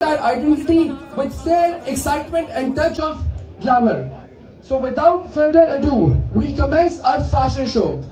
that identity with style, excitement, and touch of glamour. So without further ado, we commence our fashion show.